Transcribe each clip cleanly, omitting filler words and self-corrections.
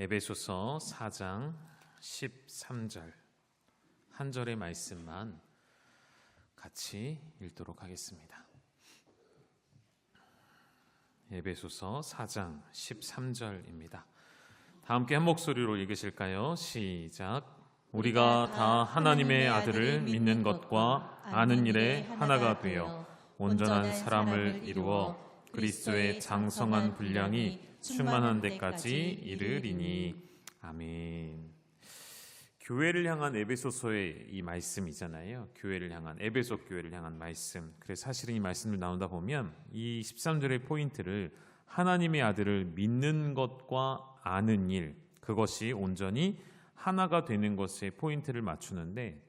에베소서 4장 13절 한 절의 말씀만 같이 읽도록 하겠습니다. 에베소서 4장 13절입니다. 다 함께 한 목소리로 읽으실까요? 시작. 우리가 다 하나님의 아들을 믿는 것과 아는 일에 하나가 되어 온전한 사람을 이루어 그리스도의 장성한 분량이 충만한 데까지 이르리니. 아멘. 교회를 향한 에베소서의 이 말씀이잖아요. 교회를 향한, 에베소 교회를 향한 말씀. 그래서 사실은 이 말씀을 나누다 보면 이 13절의 포인트를 하나님의 아들을 믿는 것과 아는 일, 그것이 온전히 하나가 되는 것에 포인트를 맞추는데,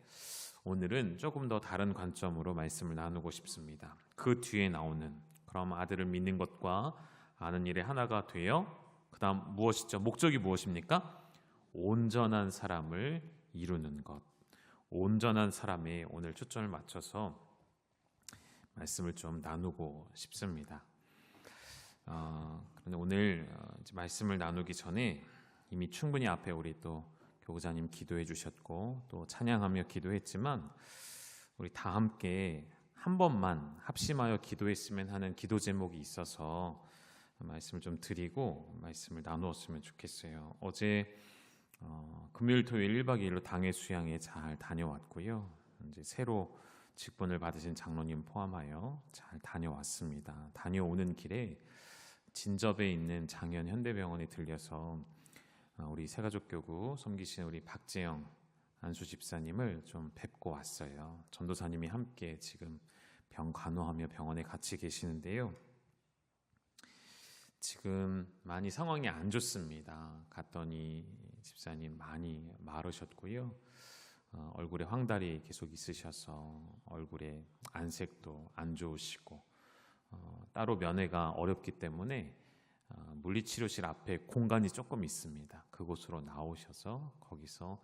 오늘은 조금 더 다른 관점으로 말씀을 나누고 싶습니다. 그 뒤에 나오는, 그럼 아들을 믿는 것과 아는 일에 하나가 되어, 그 다음 무엇이죠? 목적이 무엇입니까? 온전한 사람을 이루는 것. 온전한 사람에 오늘 초점을 맞춰서 말씀을 좀 나누고 싶습니다. 그런데 오늘 말씀을 나누기 전에 이미 충분히 앞에 우리 또 교구자님 기도해 주셨고 또 찬양하며 기도했지만, 우리 다 함께 한 번만 합심하여 기도했으면 하는 기도 제목이 있어서 말씀을 좀 드리고 말씀을 나누었으면 좋겠어요. 어제 금요일 토요일 1박 2일로 당회 수양에 잘 다녀왔고요. 이제 새로 직분을 받으신 장로님 포함하여 잘 다녀왔습니다. 다녀오는 길에 진접에 있는 장현 현대병원에 들려서 우리 새가족교구 섬기시는 우리 박재영 안수 집사님을 좀 뵙고 왔어요. 전도사님이 함께 지금 병 간호하며 병원에 같이 계시는데요. 지금 많이 상황이 안 좋습니다. 갔더니 집사님 많이 마르셨고요. 얼굴에 황달이 계속 있으셔서 얼굴에 안색도 안 좋으시고, 따로 면회가 어렵기 때문에 물리치료실 앞에 공간이 조금 있습니다. 그곳으로 나오셔서 거기서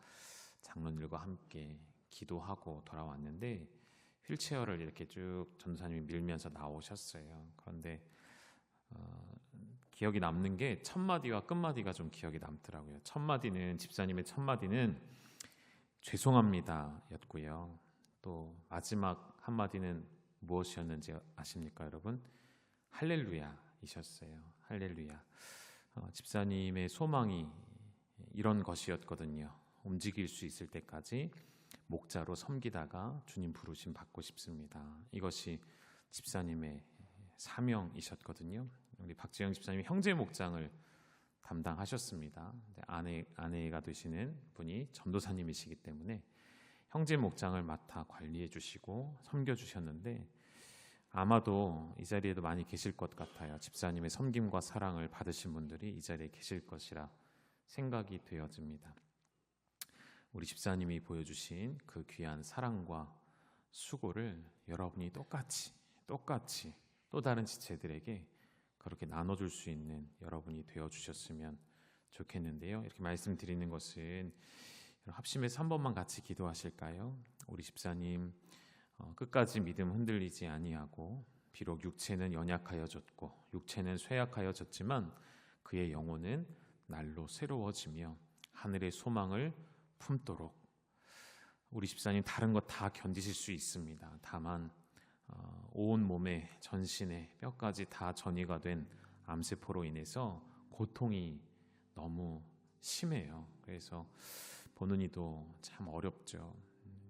장로님과 함께 기도하고 돌아왔는데, 휠체어를 이렇게 쭉 전도사님이 밀면서 나오셨어요. 그런데 기억이 남는 게 첫 마디와 끝 마디가 좀 기억이 남더라고요. 첫 마디는, 집사님의 첫 마디는 죄송합니다 였고요. 또 마지막 한 마디는 무엇이었는지 아십니까 여러분? 할렐루야 이셨어요. 할렐루야. 집사님의 소망이 이런 것이었거든요. 움직일 수 있을 때까지 목자로 섬기다가 주님 부르심 받고 싶습니다. 이것이 집사님의 사명이셨거든요. 우리 박재영 집사님이 형제 목장을 담당하셨습니다. 아내가 되시는 분이 전도사님이시기 때문에 형제 목장을 맡아 관리해 주시고 섬겨 주셨는데, 아마도 이 자리에도 많이 계실 것 같아요. 집사님의 섬김과 사랑을 받으신 분들이 이 자리에 계실 것이라 생각이 되어집니다. 우리 집사님이 보여주신 그 귀한 사랑과 수고를 여러분이 똑같이 또 다른 지체들에게 그렇게 나눠줄 수 있는 여러분이 되어주셨으면 좋겠는데요. 이렇게 말씀드리는 것은 합심해서 한 번만 같이 기도하실까요? 우리 집사님 끝까지 믿음 흔들리지 아니하고, 비록 육체는 연약하여졌고 육체는 쇠약하여졌지만 그의 영혼은 날로 새로워지며 하늘의 소망을 품도록, 우리 집사님 다른 것 다 견디실 수 있습니다. 다만 온 몸에, 전신에, 뼈까지 다 전이가 된 암세포로 인해서 고통이 너무 심해요. 그래서 보는 이도 참 어렵죠.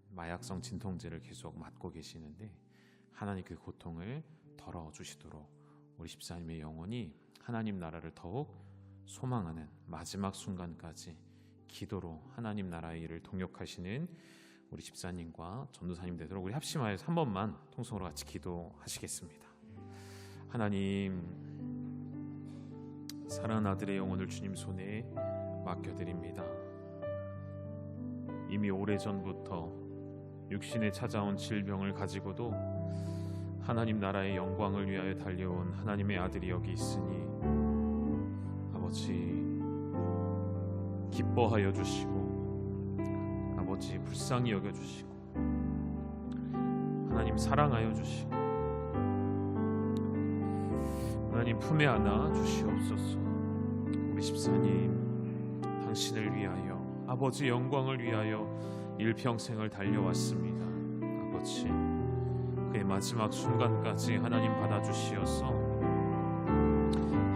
마약성 진통제를 계속 맞고 계시는데 하나님 그 고통을 덜어주시도록 우리 집사님의 영혼이 하나님 나라를 더욱 소망하는 마지막 순간까지 기도로 하나님 나라의 일을 동역하시는 우리 집사님과 전도사님 되도록 우리 합심하여서 한 번만 통성으로 같이 기도하시겠습니다. 하나님, 사랑하는 아들의 영혼을 주님 손에 맡겨드립니다. 이미 오래전부터 육신에 찾아온 질병을 가지고도 하나님 나라의 영광을 위하여 달려온 하나님의 아들이 여기 있으니 아버지 기뻐하여 주시고, 아버지 불쌍히 여겨주시고, 하나님 사랑하여 주시고, 하나님 품에 안아 주시옵소서. 우리 집사님 당신을 위하여, 아버지 영광을 위하여 일평생을 달려왔습니다. 아버지, 그의 마지막 순간까지 하나님 받아주시어서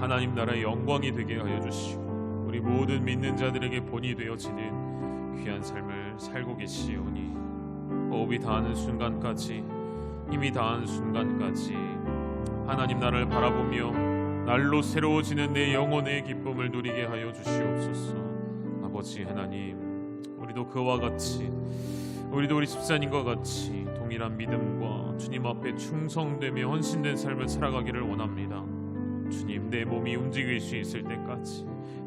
하나님 나라의 영광이 되게 하여 주시고 우리 모든 믿는 자들에게 본이 되어지는 귀한 삶을 살고 계시오니 호흡이 다하는 순간까지, 힘이 다하는 순간까지 하나님 나라를 바라보며 날로 새로워지는 내 영혼의 기쁨을 누리게 하여 주시옵소서. 아버지 하나님, 우리도 그와 같이, 우리도 우리 집사님과 같이 동일한 믿음과 주님 앞에 충성되며 헌신된 삶을 살아가기를 원합니다. 주님, 내 몸이 움직일 수 있을 때까지,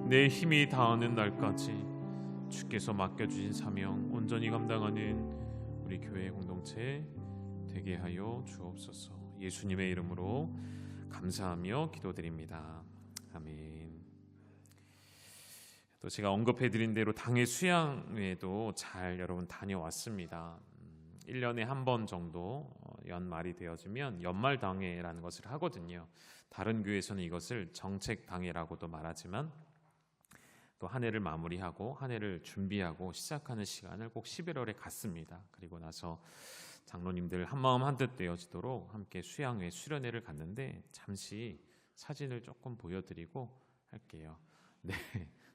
내 힘이 다하는 날까지 주께서 맡겨주신 사명 온전히 감당하는 우리 교회 공동체 되게 하여 주옵소서. 예수님의 이름으로 감사하며 기도드립니다. 아멘. 또 제가 언급해드린 대로 당일 수양회도 잘 여러분 다녀왔습니다. 1년에 한 번 정도 연말이 되어지면 연말당회라는 것을 하거든요. 다른 교회에서는 이것을 정책당회라고도 말하지만 또 한 해를 마무리하고 한 해를 준비하고 시작하는 시간을 꼭 11월에 갖습니다. 그리고 나서 장로님들 한마음 한뜻 되어지도록 함께 수양회 수련회를 갔는데 잠시 사진을 조금 보여드리고 할게요. 네,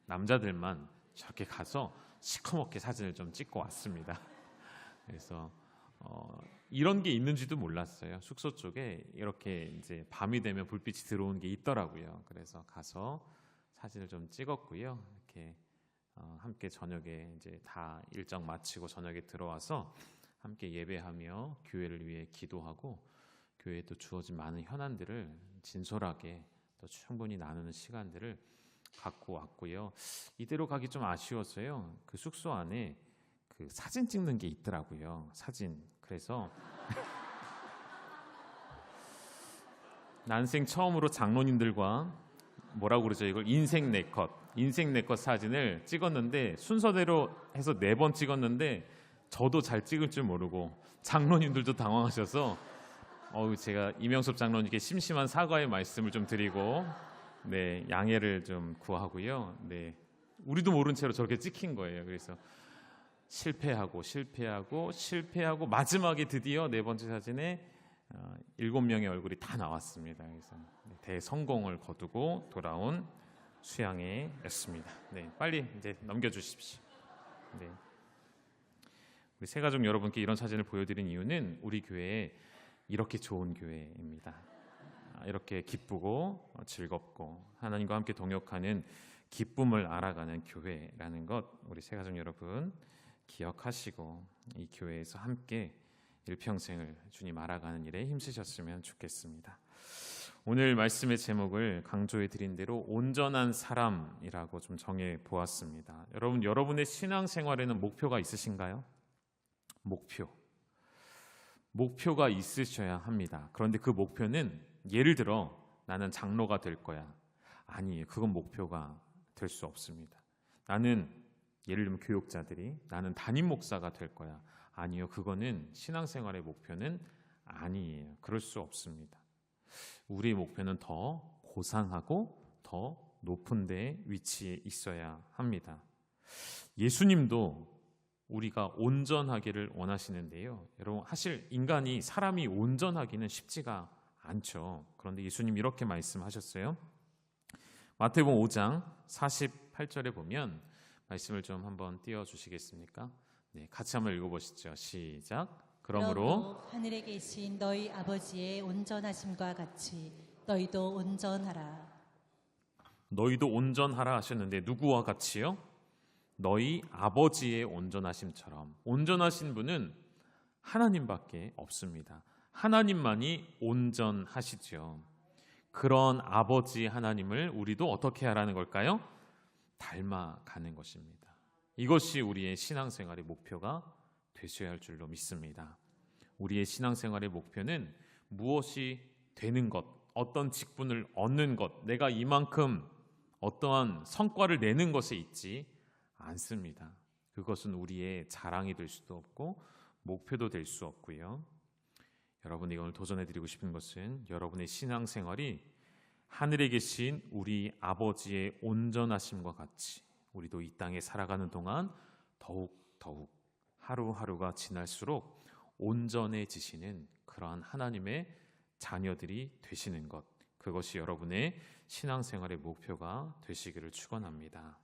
남자들만 저렇게 가서 시커멓게 사진을 좀 찍고 왔습니다. 그래서 이런 게 있는지도 몰랐어요. 숙소 쪽에 이렇게 이제 밤이 되면 불빛이 들어오는 게 있더라고요. 그래서 가서 사진을 좀 찍었고요. 이렇게 함께 저녁에 이제 다 일정 마치고 저녁에 들어와서 함께 예배하며 교회를 위해 기도하고 교회에 또 주어진 많은 현안들을 진솔하게 또 충분히 나누는 시간들을 갖고 왔고요. 이대로 가기 좀 아쉬웠어요. 그 숙소 안에 그 사진 찍는 게 있더라고요. 사진. 그래서 난생 처음으로 장로님들과 뭐라고 그러죠? 이걸 인생 네컷 사진을 찍었는데 순서대로 해서 4번 찍었는데 저도 잘 찍을 줄 모르고 장로님들도 당황하셔서 제가 이명섭 장로님께 심심한 사과의 말씀을 좀 드리고 네, 양해를 좀 구하고요. 네, 우리도 모른 채로 저렇게 찍힌 거예요. 그래서 실패하고 마지막에 드디어 4번째 사진에 7명의 얼굴이 다 나왔습니다. 그래서 대성공을 거두고 돌아온 수양회였습니다. 네, 빨리 이제 넘겨주십시오. 네. 우리 새가족 여러분께 이런 사진을 보여드린 이유는 우리 교회에 이렇게 좋은 교회입니다. 이렇게 기쁘고 즐겁고 하나님과 함께 동역하는 기쁨을 알아가는 교회라는 것 우리 새가족 여러분 기억하시고 이 교회에서 함께 일평생을 주님 알아가는 일에 힘쓰셨으면 좋겠습니다. 오늘 말씀의 제목을 강조해 드린 대로 온전한 사람이라고 좀 정해 보았습니다. 여러분, 여러분의 신앙생활에는 목표가 있으신가요? 목표가 있으셔야 합니다. 그런데 그 목표는 예를 들어 나는 장로가 될 거야. 아니에요. 그건 목표가 될 수 없습니다. 나는 예를 들면 교육자들이 나는 담임 목사가 될 거야. 아니요. 그거는 신앙생활의 목표는 아니에요. 그럴 수 없습니다. 우리의 목표는 더 고상하고 더 높은 데에 위치해 있어야 합니다. 예수님도 우리가 온전하기를 원하시는데요. 여러분, 사실 사람이 온전하기는 쉽지가 않죠. 그런데 예수님 이렇게 말씀하셨어요. 마태복음 5장 48절에 보면 말씀을 좀 한번 띄워주시겠습니까? 네, 같이 한번 읽어보시죠. 시작. 그러므로 하늘에 계신 너희 아버지의 온전하심과 같이 너희도 온전하라. 너희도 온전하라 하셨는데 누구와 같이요? 너희 아버지의 온전하심처럼. 온전하신 분은 하나님밖에 없습니다. 하나님만이 온전하시죠. 그런 아버지 하나님을 우리도 어떻게 하라는 걸까요? 닮아가는 것입니다. 이것이 우리의 신앙생활의 목표가 되셔야 할 줄로 믿습니다. 우리의 신앙생활의 목표는 무엇이 되는 것, 어떤 직분을 얻는 것, 내가 이만큼 어떠한 성과를 내는 것에 있지 않습니다. 그것은 우리의 자랑이 될 수도 없고 목표도 될 수 없고요. 여러분이 오늘 도전해드리고 싶은 것은 여러분의 신앙생활이 하늘에 계신 우리 아버지의 온전하심과 같이 우리도 이 땅에 살아가는 동안 더욱 하루하루가 지날수록 온전해지시는 그러한 하나님의 자녀들이 되시는 것, 그것이 여러분의 신앙생활의 목표가 되시기를 축원합니다.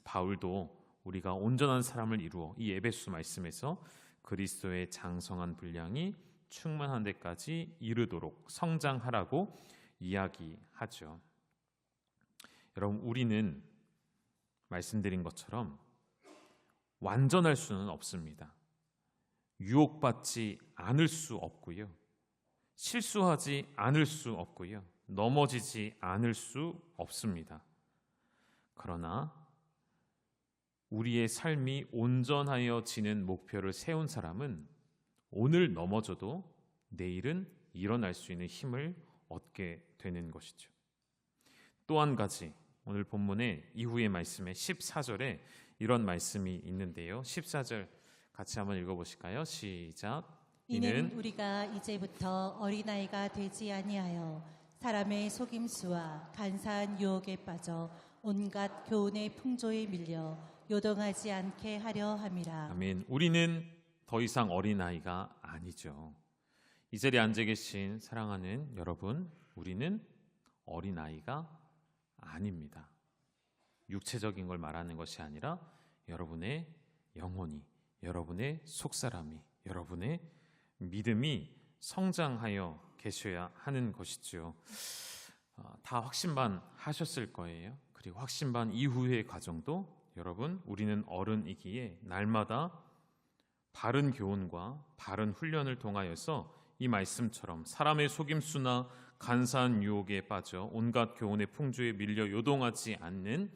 바울도 우리가 온전한 사람을 이루어 이 에베소 말씀에서 그리스도의 장성한 분량이 충만한 데까지 이르도록 성장하라고 이야기하죠. 여러분, 우리는 말씀드린 것처럼 완전할 수는 없습니다. 유혹받지 않을 수 없고요. 실수하지 않을 수 없고요. 넘어지지 않을 수 없습니다. 그러나 우리의 삶이 온전하여지는 목표를 세운 사람은 오늘 넘어져도 내일은 일어날 수 있는 힘을 얻게 되는 것이죠. 또 한 가지, 오늘 본문의 이후의 말씀의 14절에 이런 말씀이 있는데요. 14절 같이 한번 읽어보실까요? 시작. 이는 우리가 이제부터 어린아이가 되지 아니하여 사람의 속임수와 간사한 유혹에 빠져 온갖 교훈의 풍조에 밀려 요동하지 않게 하려 함이라. 아멘. 우리는 더 이상 어린아이가 아니죠. 이 자리에 앉아 계신 사랑하는 여러분, 우리는 어린아이가 아닙니다. 육체적인 걸 말하는 것이 아니라 여러분의 영혼이, 여러분의 속사람이, 여러분의 믿음이 성장하여 계셔야 하는 것이죠. 다 확신반 하셨을 거예요. 그리고 확신반 이후의 과정도 여러분, 우리는 어른이기에 날마다 바른 교훈과 바른 훈련을 통하여서 이 말씀처럼 사람의 속임수나 간사한 유혹에 빠져 온갖 교훈의 풍조에 밀려 요동하지 않는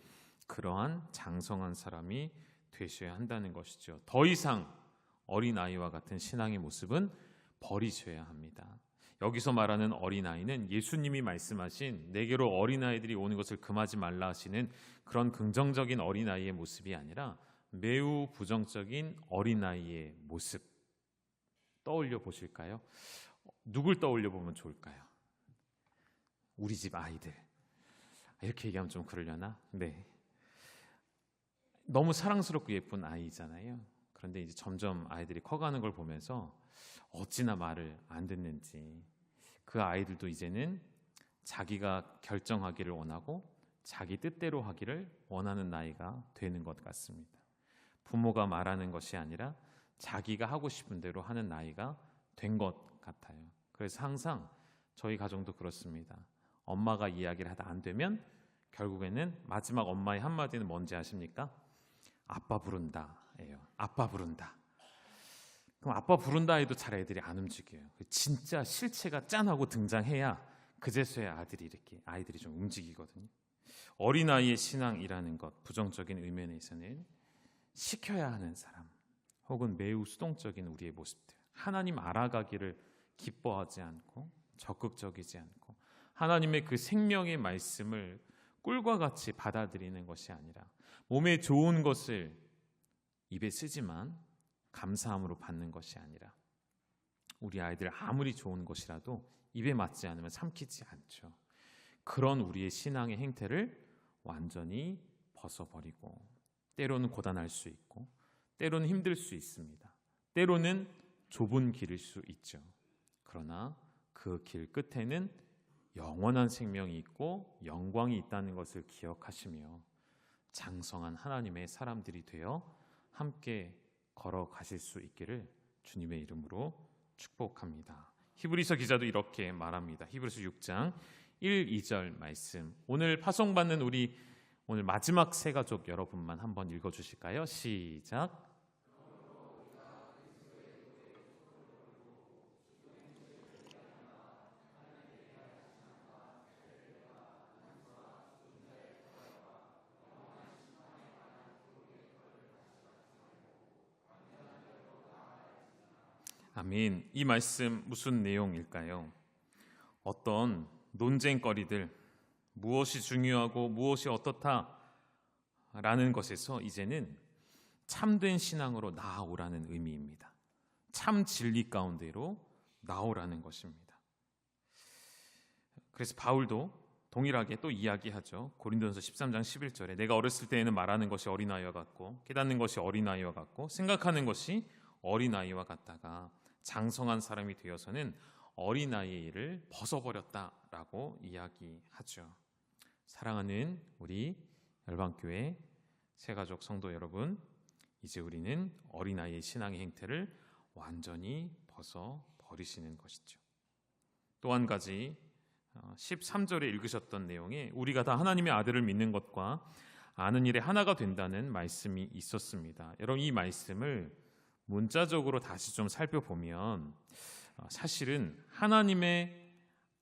그러한 장성한 사람이 되셔야 한다는 것이죠. 더 이상 어린아이와 같은 신앙의 모습은 버리셔야 합니다. 여기서 말하는 어린아이는 예수님이 말씀하신 내게로 어린아이들이 오는 것을 금하지 말라 하시는 그런 긍정적인 어린아이의 모습이 아니라 매우 부정적인 어린아이의 모습 떠올려 보실까요? 누굴 떠올려 보면 좋을까요? 우리 집 아이들. 이렇게 얘기하면 좀 그러려나? 네. 너무 사랑스럽고 예쁜 아이잖아요. 그런데 이제 점점 아이들이 커가는 걸 보면서 어찌나 말을 안 듣는지, 그 아이들도 이제는 자기가 결정하기를 원하고 자기 뜻대로 하기를 원하는 나이가 되는 것 같습니다. 부모가 말하는 것이 아니라 자기가 하고 싶은 대로 하는 나이가 된 것 같아요. 그래서 항상 저희 가정도 그렇습니다. 엄마가 이야기를 하다 안 되면 결국에는 마지막 엄마의 한마디는 뭔지 아십니까? 아빠 부른다 예요. 아빠 부른다. 그럼 아빠 부른다 해도 잘 애들이 안 움직여요. 진짜 실체가 짠하고 등장해야 그제서야 아이들이 좀 움직이거든요. 어린아이의 신앙이라는 것, 부정적인 의면에서는 시켜야 하는 사람 혹은 매우 수동적인 우리의 모습들, 하나님 알아가기를 기뻐하지 않고 적극적이지 않고 하나님의 그 생명의 말씀을 꿀과 같이 받아들이는 것이 아니라 몸에 좋은 것을 입에 쓰지만 감사함으로 받는 것이 아니라 우리 아이들 아무리 좋은 것이라도 입에 맞지 않으면 삼키지 않죠. 그런 우리의 신앙의 행태를 완전히 벗어버리고, 때로는 고단할 수 있고 때로는 힘들 수 있습니다. 때로는 좁은 길일 수 있죠. 그러나 그 길 끝에는 영원한 생명이 있고 영광이 있다는 것을 기억하시며 장성한 하나님의 사람들이 되어 함께 걸어가실 수 있기를 주님의 이름으로 축복합니다. 히브리서 기자도 이렇게 말합니다. 히브리서 6장 1, 2절 말씀, 오늘 파송받는 우리 오늘 마지막 세 가족 여러분만 한번 읽어주실까요? 시작. 아멘. 이 말씀 무슨 내용일까요? 어떤 논쟁거리들, 무엇이 중요하고 무엇이 어떻다라는 것에서 이제는 참된 신앙으로 나아오라는 의미입니다. 참 진리 가운데로 나오라는 것입니다. 그래서 바울도 동일하게 또 이야기하죠. 고린도전서 13장 11절에 내가 어렸을 때에는 말하는 것이 어린아이와 같고 깨닫는 것이 어린아이와 같고 생각하는 것이 어린아이와 같다가 장성한 사람이 되어서는 어린아이의 일을 벗어버렸다라고 이야기하죠. 사랑하는 우리 열방교회 새가족 성도 여러분, 이제 우리는 어린아이의 신앙의 행태를 완전히 벗어버리시는 것이죠. 또 한 가지 13절에 읽으셨던 내용에 우리가 다 하나님의 아들을 믿는 것과 아는 일에 하나가 된다는 말씀이 있었습니다. 여러분, 이 말씀을 문자적으로 다시 좀 살펴보면 사실은 하나님의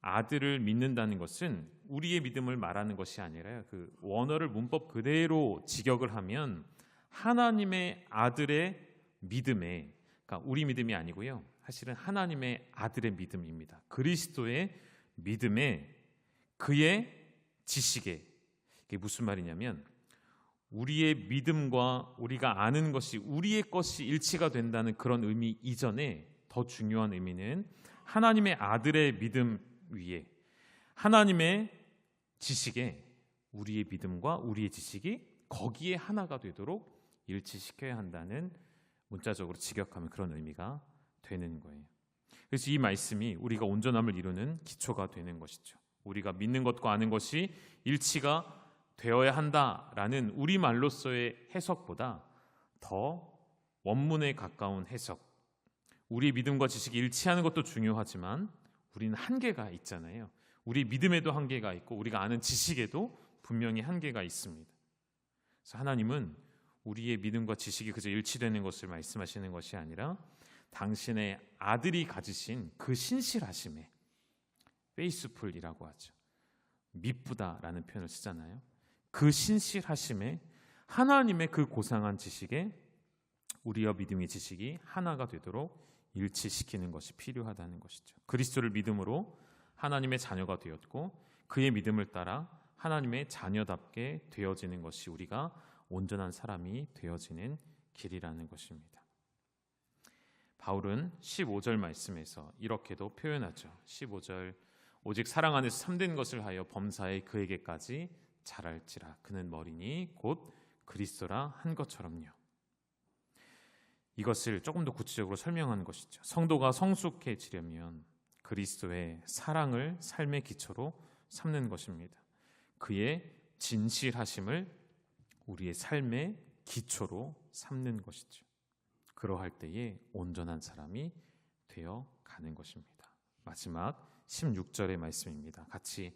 아들을 믿는다는 것은 우리의 믿음을 말하는 것이 아니라 그 원어를 문법 그대로 직역을 하면 하나님의 아들의 믿음에, 그러니까 우리 믿음이 아니고요, 사실은 하나님의 아들의 믿음입니다. 그리스도의 믿음에, 그의 지식에. 이게 무슨 말이냐면 우리의 믿음과 우리가 아는 것이 우리의 것이 일치가 된다는 그런 의미 이전에 더 중요한 의미는 하나님의 아들의 믿음 위에 하나님의 지식에 우리의 믿음과 우리의 지식이 거기에 하나가 되도록 일치시켜야 한다는, 문자적으로 직역하면 그런 의미가 되는 거예요. 그래서 이 말씀이 우리가 온전함을 이루는 기초가 되는 것이죠. 우리가 믿는 것과 아는 것이 일치가 되어야 한다라는 우리말로서의 해석보다 더 원문에 가까운 해석, 우리의 믿음과 지식이 일치하는 것도 중요하지만 우리는 한계가 있잖아요. 우리 믿음에도 한계가 있고 우리가 아는 지식에도 분명히 한계가 있습니다. 그래서 하나님은 우리의 믿음과 지식이 그저 일치되는 것을 말씀하시는 것이 아니라 당신의 아들이 가지신 그 신실하심에, 페이스풀이라고 하죠, 미쁘다라는 표현을 쓰잖아요. 그 신실하심에, 하나님의 그 고상한 지식에 우리와 믿음의 지식이 하나가 되도록 일치시키는 것이 필요하다는 것이죠. 그리스도를 믿음으로 하나님의 자녀가 되었고 그의 믿음을 따라 하나님의 자녀답게 되어지는 것이 우리가 온전한 사람이 되어지는 길이라는 것입니다. 바울은 15절 말씀에서 이렇게도 표현하죠. 15절, 오직 사랑 안에서 참된 것을 하여 범사에 그에게까지 자랄지라. 그는 머리니 곧 그리스도라 한 것처럼요. 이것을 조금 더 구체적으로 설명하는 것이죠. 성도가 성숙해지려면 그리스도의 사랑을 삶의 기초로 삼는 것입니다. 그의 진실하심을 우리의 삶의 기초로 삼는 것이죠. 그러할 때에 온전한 사람이 되어 가는 것입니다. 마지막 16절의 말씀입니다. 같이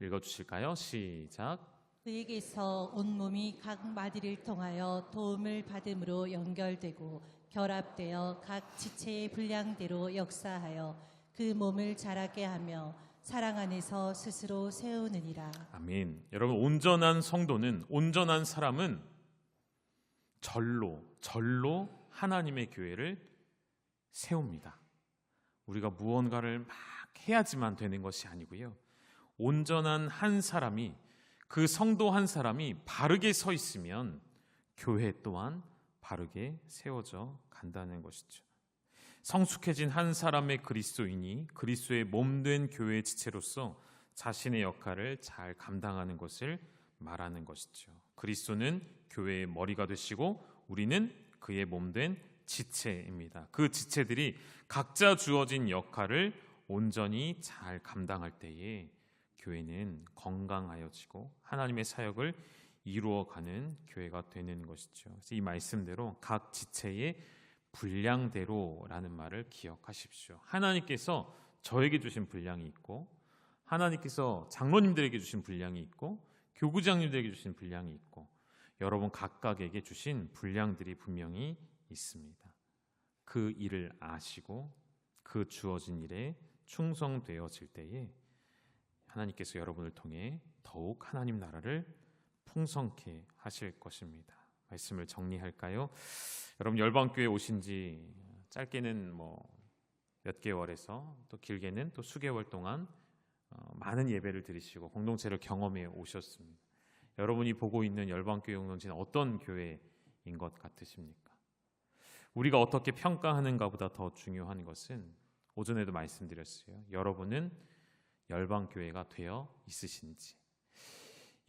읽어주실까요? 시작. 그에게서 온몸이 각 마디를 통하여 도움을 받음으로 연결되고 결합되어 각 지체의 분량대로 역사하여 그 몸을 자라게 하며 사랑 안에서 스스로 세우느니라. 아멘. 여러분, 온전한 성도는, 온전한 사람은 절로 하나님의 교회를 세웁니다. 우리가 무언가를 막 해야지만 되는 것이 아니고요, 온전한 한 사람이, 그 성도 한 사람이 바르게 서 있으면 교회 또한 바르게 세워져 간다는 것이죠. 성숙해진 한 사람의 그리스도인이 그리스도의 몸된 교회의 지체로서 자신의 역할을 잘 감당하는 것을 말하는 것이죠. 그리스도는 교회의 머리가 되시고 우리는 그의 몸된 지체입니다. 그 지체들이 각자 주어진 역할을 온전히 잘 감당할 때에 교회는 건강하여지고 하나님의 사역을 이루어가는 교회가 되는 것이죠. 그래서 이 말씀대로 각 지체의 분량대로라는 말을 기억하십시오. 하나님께서 저에게 주신 분량이 있고, 하나님께서 장로님들에게 주신 분량이 있고, 교구장님들에게 주신 분량이 있고, 여러분 각각에게 주신 분량들이 분명히 있습니다. 그 일을 아시고 그 주어진 일에 충성되어질 때에 하나님께서 여러분을 통해 더욱 하나님 나라를 풍성케 하실 것입니다. 말씀을 정리할까요? 여러분, 열방교회 오신 지 짧게는 몇 개월에서 또 길게는 또 수개월 동안 많은 예배를 드리시고 공동체를 경험해 오셨습니다. 여러분이 보고 있는 열방교회 공동체는 어떤 교회인 것 같으십니까? 우리가 어떻게 평가하는가보다 더 중요한 것은, 오전에도 말씀드렸어요, 여러분은 열방교회가 되어 있으신지,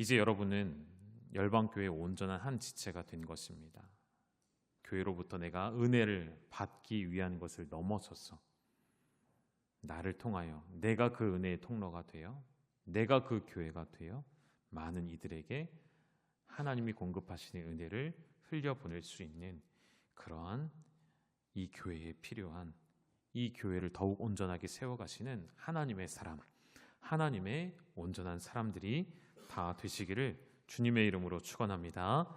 이제 여러분은 열방교회의 온전한 한 지체가 된 것입니다. 교회로부터 내가 은혜를 받기 위한 것을 넘어서서 나를 통하여 내가 그 은혜의 통로가 되어 내가 그 교회가 되어 많은 이들에게 하나님이 공급하시는 은혜를 흘려보낼 수 있는 그러한 이 교회에 필요한 이 교회를 더욱 온전하게 세워가시는 하나님의 사람, 하나님의 온전한 사람들이 다 되시기를 주님의 이름으로 축원합니다.